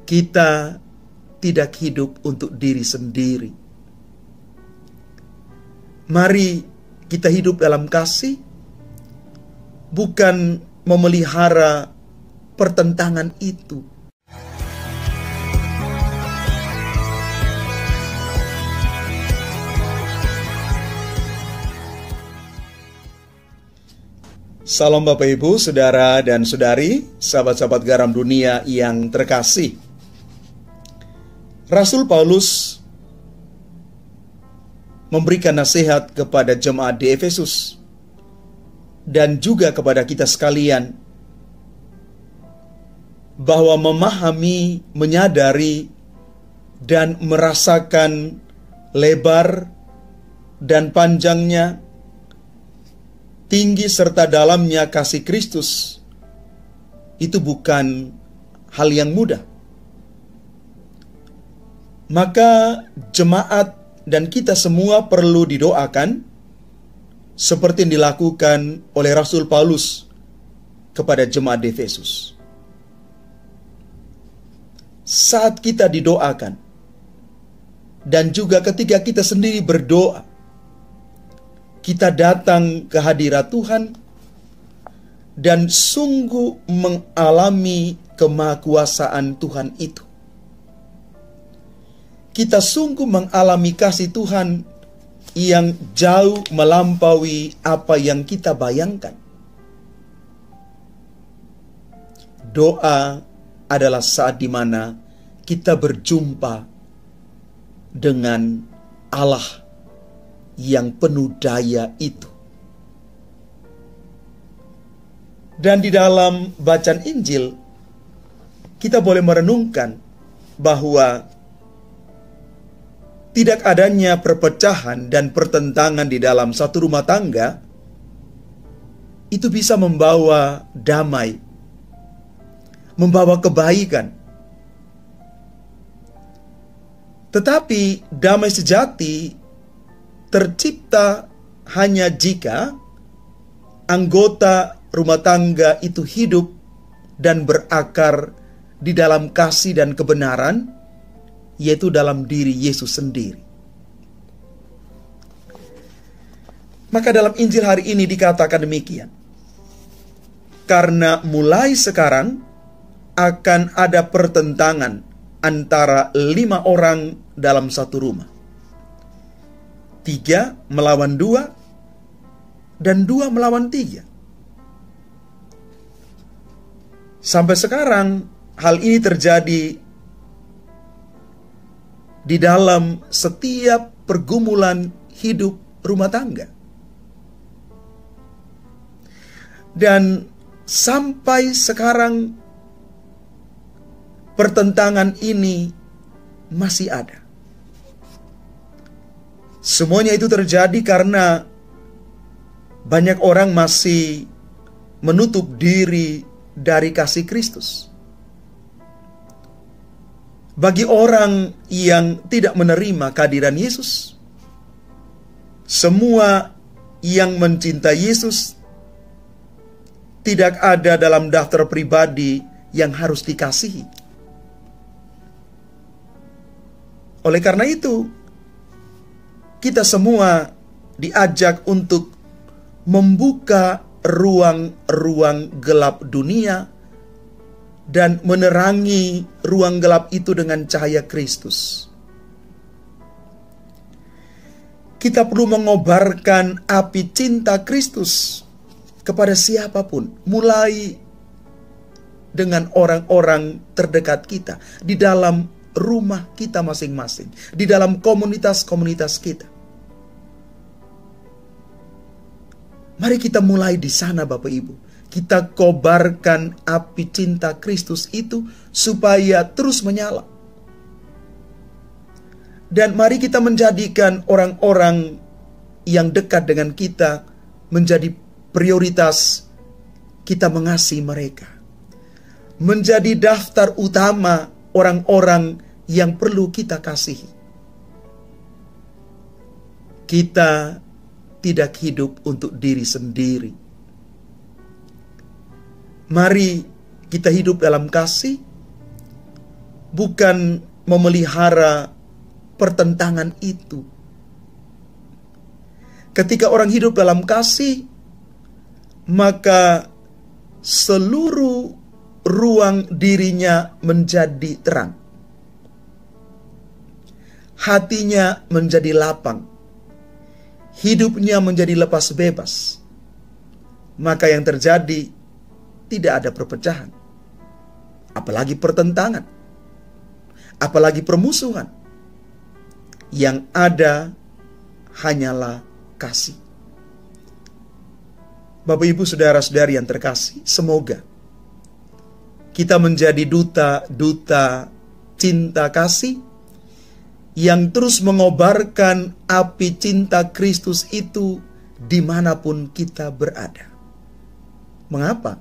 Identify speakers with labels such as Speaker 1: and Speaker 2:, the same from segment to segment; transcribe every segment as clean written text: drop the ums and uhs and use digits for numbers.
Speaker 1: kita tidak hidup untuk diri sendiri. Mari kita hidup dalam kasih, bukan memelihara pertentangan itu. Salam Bapak Ibu, Saudara dan Saudari, sahabat-sahabat garam dunia yang terkasih. Rasul Paulus memberikan nasihat kepada jemaat di Efesus dan juga kepada kita sekalian bahwa memahami, menyadari, dan merasakan lebar dan panjangnya, tinggi serta dalamnya kasih Kristus itu bukan hal yang mudah. Maka jemaat dan kita semua perlu didoakan seperti yang dilakukan oleh Rasul Paulus kepada jemaat di Efesus. Saat kita didoakan dan juga ketika kita sendiri berdoa, kita datang ke hadirat Tuhan dan sungguh mengalami kemahakuasaan Tuhan itu. Kita sungguh mengalami kasih Tuhan yang jauh melampaui apa yang kita bayangkan. Doa adalah saat di mana kita berjumpa dengan Allah yang penuh daya itu. Dan di dalam bacaan Injil, kita boleh merenungkan bahwa tidak adanya perpecahan dan pertentangan di dalam satu rumah tangga itu bisa membawa damai, membawa kebaikan. Tetapi damai sejati tercipta hanya jika anggota rumah tangga itu hidup dan berakar di dalam kasih dan kebenaran, yaitu dalam diri Yesus sendiri. Maka dalam Injil hari ini dikatakan demikian. Karena mulai sekarang akan ada pertentangan antara 5 orang dalam satu rumah. 3 melawan 2 dan 2 melawan 3. Sampai sekarang hal ini terjadi di dalam setiap pergumulan hidup rumah tangga. Dan sampai sekarang pertentangan ini masih ada. Semuanya itu terjadi karena banyak orang masih menutup diri dari kasih Kristus. Bagi orang yang tidak menerima kehadiran Yesus, semua yang mencintai Yesus tidak ada dalam daftar pribadi yang harus dikasihi. Oleh karena itu, kita semua diajak untuk membuka ruang-ruang gelap dunia dan menerangi ruang gelap itu dengan cahaya Kristus. Kita perlu mengobarkan api cinta Kristus kepada siapapun, mulai dengan orang-orang terdekat kita, di dalam rumah kita masing-masing, di dalam komunitas-komunitas kita. Mari kita mulai di sana, Bapak Ibu. Kita kobarkan api cinta Kristus itu supaya terus menyala. Dan mari kita menjadikan orang-orang yang dekat dengan kita menjadi prioritas kita mengasihi mereka. Menjadi daftar utama orang-orang yang perlu kita kasihi. Kita tidak hidup untuk diri sendiri. Mari kita hidup dalam kasih, bukan memelihara pertentangan itu. Ketika orang hidup dalam kasih, maka seluruh ruang dirinya menjadi terang. Hatinya menjadi lapang. Hidupnya menjadi lepas bebas. Maka yang terjadi tidak ada perpecahan, apalagi pertentangan, apalagi permusuhan. Yang ada hanyalah kasih. Bapak, Ibu, saudara-saudari yang terkasih, semoga kita menjadi duta-duta cinta kasih yang terus mengobarkan api cinta Kristus itu dimanapun kita berada. Mengapa?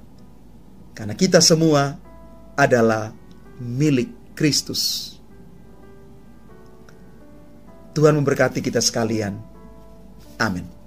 Speaker 1: Karena kita semua adalah milik Kristus. Tuhan memberkati kita sekalian. Amin.